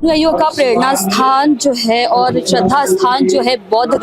अनुयायियों का प्रेरणा स्थान जो है और श्रद्धा स्थान जो है बोध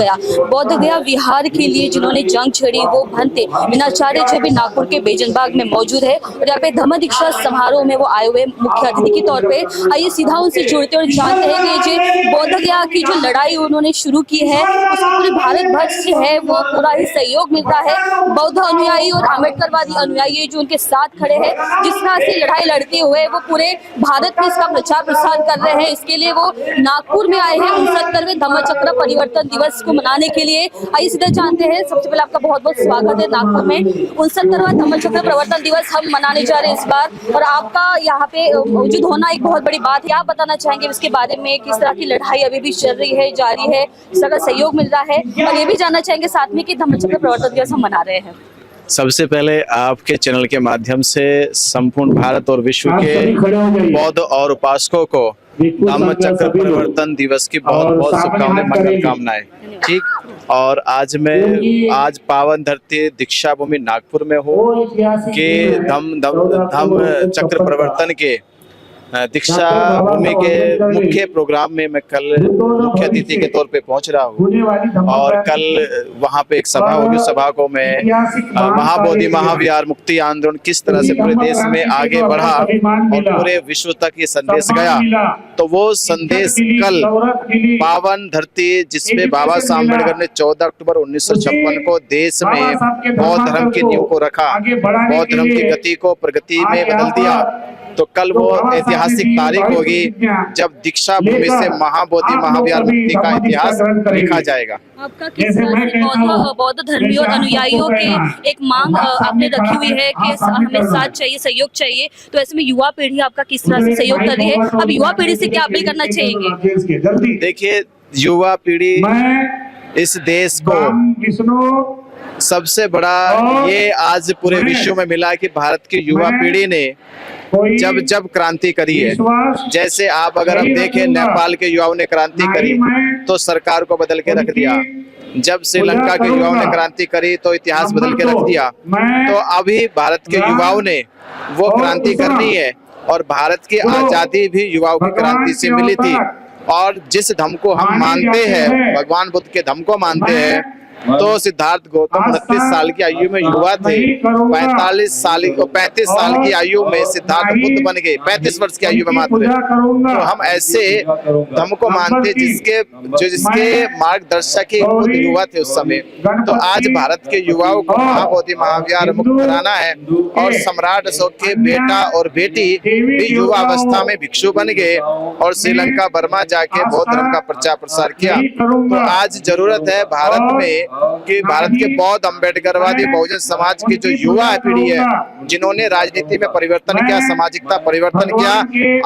गया विहार के लिए जिन्होंने जंग छेड़ी वो भंते मीनाचार्य जो भी नागपुर के बेजनबाग में मौजूद है और यहाँ पे धम्म दीक्षा समारोह में वो आए हुए मुख्य अतिथि के तौर पे। आइए सीधा उनसे जुड़ते और जानते हैं कि जो बोध गया की जो लड़ाई उन्होंने शुरू की है उसको पूरे भारत भर से है वो पूरा ही सहयोग मिलता है। बौद्ध अनुयायी और आम्बेडकरवादी अनुयायी जो उनके साथ खड़े हैं, जिस तरह से लड़ाई लड़ते हुए वो पूरे भारत में इसका प्रचार प्रसार कर रहे हैं, इसके लिए वो नागपुर में आए हैं 69वें धम्मचक्र परिवर्तन दिवस को मनाने के लिए। आइए सीधा जानते हैं। सबसे पहले आपका बहुत बहुत स्वागत है नागपुर में 69वां धम्मचक्र परिवर्तन दिवस हम मनाने जा रहे हैं इस बार, और आपका यहाँ पे मौजूद होना एक बहुत बड़ी बात है। आप बताना चाहेंगे इसके बारे में, किस तरह की लड़ाई अभी भी चल रही है, जारी है, इसका सहयोग मिल रहा है, और ये भी जानना चाहेंगे साथ में कि धम्मचक्र परिवर्तन दिवस हम मना रहे हैं। सबसे पहले आपके चैनल के माध्यम से संपूर्ण भारत और विश्व के बौद्ध और उपासकों को धम्मचक्र परिवर्तन दिवस की बहुत बहुत शुभकामनाएं, मंगल कामनाएं। ठीक। और आज पावन धरती दीक्षा भूमि नागपुर में हूँ कि धम्म चक्र परिवर्तन के दीक्षा भूमि के मुख्य प्रोग्राम में मैं कल मुख्य अतिथि के तौर पे पहुंच रहा हूं, और कल वहां पे एक सभा होगी। सभा को मैं महाबोधि महाविहार मुक्ति आंदोलन किस तरह से पूरे देश में आगे बढ़ा और पूरे विश्व तक ये संदेश गया, तो वो संदेश कल पावन धरती जिसपे बाबा साहब अम्बेडकर ने 14 अक्टूबर 1956 को देश में बौद्ध धर्म की नींव को रखा, बौद्ध धर्म की गति को प्रगति में बदल दिया, तो कल वो ऐतिहासिक तारीख होगी जब दीक्षा भूमि से महाबोधि महाविहार मुक्ति का इतिहास लिखा जाएगा। आपका किस तरह से बौद्ध धर्मियों और अनुयायियों की एक मांग आपने रखी हुई है कि हमें साथ चाहिए, सहयोग चाहिए, तो ऐसे में युवा पीढ़ी आपका किस तरह से सहयोग कर रही है? अब युवा पीढ़ी से क्या अपील करना चाहेंगे? देखिए, युवा पीढ़ी इस देश को सबसे बड़ा ये आज पूरे विश्व में मिला कि भारत की युवा पीढ़ी ने जब क्रांति करी है। जैसे आप अगर हम देखें, नेपाल के युवाओं ने क्रांति करी तो सरकार को बदल के रख दिया, जब श्रीलंका के युवाओं ने क्रांति करी तो इतिहास बदल के रख दिया, तो अभी भारत के युवाओं ने वो क्रांति करनी है। और भारत की आजादी भी युवाओं की क्रांति से मिली थी, और जिस धर्म को हम मानते हैं, भगवान बुद्ध के धर्म को मानते हैं, तो सिद्धार्थ गौतम 29 साल की आयु में युवा थे, 35 साल की आयु में सिद्धार्थ बुद्ध बन गए, 35 वर्ष की आयु में मात्र। तो हम ऐसे धर्म को मानते जिसके मार्गदर्शक ही खुद युवा थे उस समय। तो आज भारत के युवाओं को महाबोधि महाविहार मुक्त कराना है, और सम्राट अशोक के बेटा और बेटी भी युवा अवस्था में भिक्षु बन गए और श्रीलंका बर्मा जाके बौद्ध धर्म का प्रचार प्रसार किया। तो आज जरूरत है भारत में कि भारत के बौद्ध अम्बेडकरवादी बहुजन समाज की जो युवा पीढ़ी है, जिन्होंने राजनीति में परिवर्तन किया, सामाजिकता परिवर्तन किया,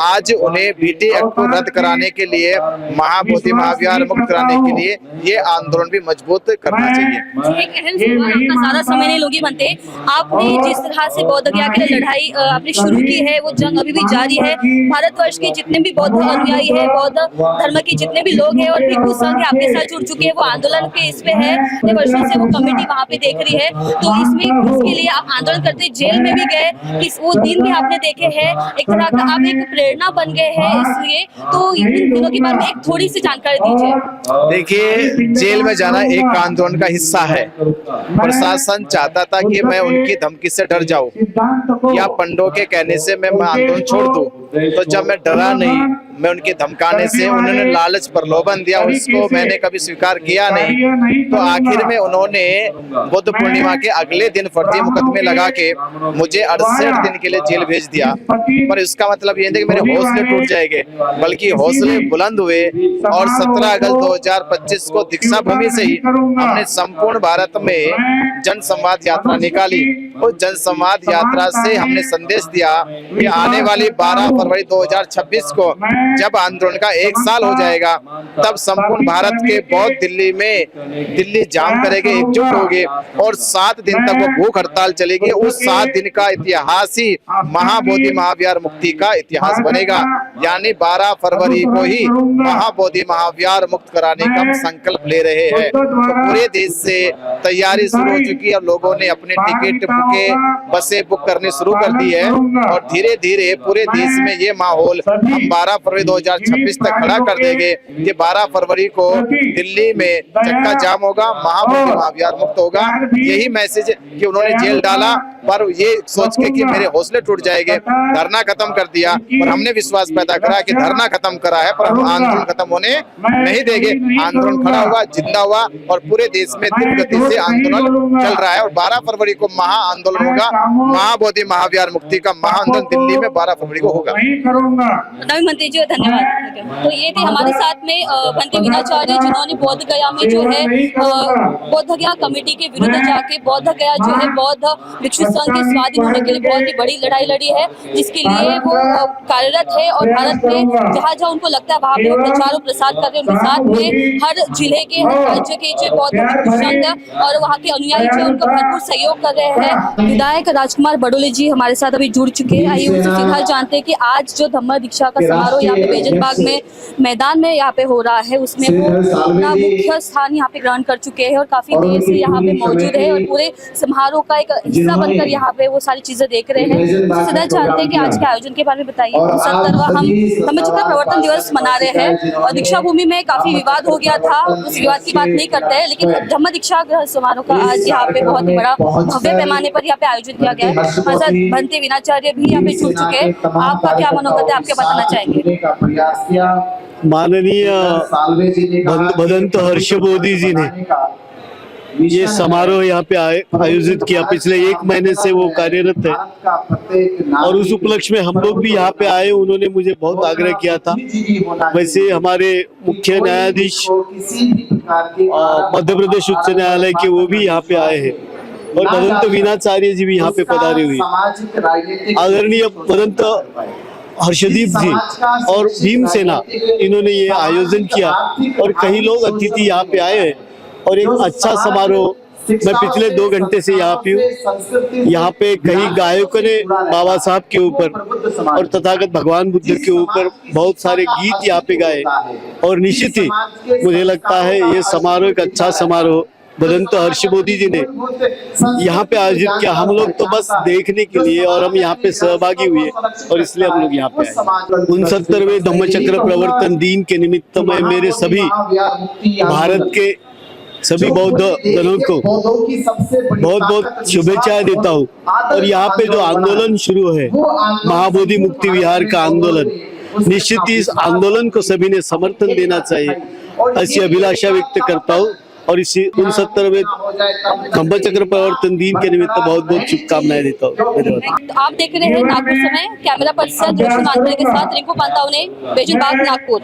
आज उन्हें बीटी एक्ट को रद्द कराने के लिए, महाबोधि महाविहार मुक्त कराने के लिए ये आंदोलन भी मजबूत करना चाहिए। एक अहम सवाल, आपका ज्यादा समय नहीं लोगी बनते, आपने जिस तरह से बौद्ध गया के लिए लड़ाई आपने शुरू की है, वो जंग अभी भी जारी है। भारतवर्ष के जितने भी बौद्ध अनुयायी है, बौद्ध धर्म के जितने भी लोग हैं और भिक्षु संघ आपके साथ जुड़ चुके हैं, वो आंदोलन के इस पे है, वर्षों से वो कमेटी वहाँ पे देख रही है। तो इसमें इसके लिए आप आंदोलन करते जेल में भी गए, वो दिन भी आपने देखे हैं, एक तरह का आप एक प्रेरणा बन गए हैं, इसलिए तो इन दिनों के बारे में एक थोड़ी सी जानकारी दीजिए। देखिए, जेल में जाना एक आंदोलन का हिस्सा है। प्रशासन चाहता था कि मैं उनकी धमकी से डर जाऊं या पंडों के कहने से मैं आंदोलन छोड़ दूं, तो जब मैं डरा नहीं, मैं उनके धमकाने से उन्होंने लालच प्रलोभन दिया, उसको मैंने कभी स्वीकार किया नहीं। तो आखिर में उन्होंने बुद्ध पूर्णिमा के अगले दिन फर्जी मुकदमे लगा के मुझे 68 दिन के लिए जेल भेज दिया। पर इसका मतलब ये नहीं कि मेरे हौसले टूट जाएंगे, बल्कि हौसले बुलंद हुए, और 17 अगस्त 2025 को दीक्षा भूमि से ही हमने संपूर्ण भारत में जन संवाद यात्रा निकाली। उस जन संवाद यात्रा से हमने संदेश दिया कि आने वाली 12 फरवरी 2026 को जब आंदोलन का 1 साल हो जाएगा, तब संपूर्ण भारत के बौद्ध दिल्ली जाम करेंगे, एकजुट होंगे और 7 दिन तक वो भूख हड़ताल चलेगी। उस 7 दिन का इतिहास ही महाबोधि महाविहार मुक्ति का इतिहास बनेगा। यानी 12 फरवरी को ही महाबोधि महाविहार मुक्त कराने का हम संकल्प ले रहे हैं। तो पूरे देश से तैयारी शुरू हो चुकी है और लोगों ने अपने टिकट बुके बसें बुक करनी शुरू कर दी है और धीरे धीरे पूरे देश में ये माहौल हम 12 फरवरी 2026 तक खड़ा कर देंगे कि 12 फरवरी को दिल्ली में चक्का जाम होगा, महाबोधि महाविहार मुक्त होगा। यही मैसेज कि उन्होंने जेल डाला पर ये सोच के कि मेरे हौसले टूट जाएंगे, धरना खत्म कर दिया। पर हमने विश्वास पैदा करा कि धरना खत्म करा है पर हम आंदोलन खत्म होने नहीं देंगे। आंदोलन खड़ा हुआ, जिंदा हुआ और पूरे देश में तीव्र गति से आंदोलन चल रहा है और 12 फरवरी को महा आंदोलन होगा। महाबोधि महाविहार मुक्ति का महा आंदोलन दिल्ली में 12 फरवरी को होगा। नवीन मंत्री जी धन्यवाद। तो ये थे हमारे साथ में भंते वीणाचार्य जिन्होंने बोध गया में जो है बोध गया कमेटी के विरुद्ध जाके बोध गया जो है बौद्ध भिक्षु संघ के स्वाधीन होने के लिए बहुत ही बड़ी लड़ाई लड़ी है, जिसके लिए वो कार्यरत है और भारत में जहाँ जहाँ उनको लगता है वहाँ पे वो प्रचार और प्रसार कर रहे हैं। उनके साथ में हर जिले के हर राज्य के जो बौद्ध भिक्षु संघ और वहाँ के अनुयायी जो उनको भरपूर सहयोग कर रहे हैं। विधायक राजकुमार बडोले जी हमारे साथ अभी जुड़ चुके हैं। आइए उनसे सीधा जानते हैं कि आज जो धम्म दीक्षा का समारोह यहाँ पे बैजन बाग में मैदान में यहाँ पे हो रहा है उसमें वो अपना मुख्य स्थान यहाँ पे ग्रहण कर चुके हैं और काफी देर से यहाँ पे मौजूद है और पूरे समारोह का एक हिस्सा बनकर यहाँ पे वो सारी चीजें देख रहे हैं। सीधा जानते हैं कि आज के आयोजन के बारे में बताइए। 70वां हम धम्मचक्र प्रवर्तन दिवस मना रहे हैं और दीक्षा भूमि में काफी विवाद हो गया था, उस विवाद की बात नहीं करते हैं, लेकिन धम्म दीक्षा ग्रहण समारोह का आज यहाँ पे बहुत बड़ा भव्य पैमाने पर यहाँ पे आयोजन किया गया है। हमारे साथ भंते वीणाचार्य भी यहाँ पे जुड़ चुके हैं। आपका क्या मनोगत है, आप क्या बताना चाहेंगे? माननीय भदंत हर्षबोधी जी ने ये समारोह यहाँ पे आयोजित किया। पिछले 1 महीने से वो कार्यरत है और उस उपलक्ष्य में हम लोग भी यहाँ पे आए। उन्होंने मुझे बहुत आग्रह किया था। वैसे हमारे मुख्य न्यायाधीश मध्य प्रदेश उच्च न्यायालय के वो भी यहाँ पे आए हैं और भदंत वीणाचार्य जी भी यहाँ पे पधारे हुए। आदरणीय भदंत हर्षदीप जी और भीमसेना इन्होंने ये आयोजन किया और कई लोग अतिथि यहाँ पे आए हैं और एक अच्छा समारोह। मैं पिछले 2 घंटे से यहाँ पे हूँ। यहाँ पे कई गायकों ने बाबा साहब के ऊपर और तथागत भगवान बुद्ध के ऊपर बहुत सारे गीत यहाँ पे गाए और निश्चित ही मुझे लगता है ये समारोह एक अच्छा समारोह भदंत हर्षबोधी जी ने यहाँ पे आयोजित किया। हम लोग तो बस देखने के लिए और हम यहाँ पे सहभागी हुए और इसलिए हम लोग यहाँ पे आए। 69वें धम्मचक्र प्रवर्तन दिन के निमित्त में मेरे सभी भारत के सभी बौद्ध जनों को बहुत बहुत शुभेच्छाएं देता हूँ। और यहाँ पे जो आंदोलन शुरू है महाबोधि मुक्ति विहार का आंदोलन, निश्चित इस आंदोलन को सभी ने समर्थन देना चाहिए ऐसी अभिलाषा व्यक्त करता हूँ और इसी 69वें धम्मचक्र प्रवर्तन दिन के निमित्त बहुत बहुत शुभकामनाएं देता हूँ। तो आप देख रहे हैं नागपुर समय कैमरा पर्सन जोशी मानपुरे के साथ रिंकू पांतावने, बैजन बाग, नागपुर।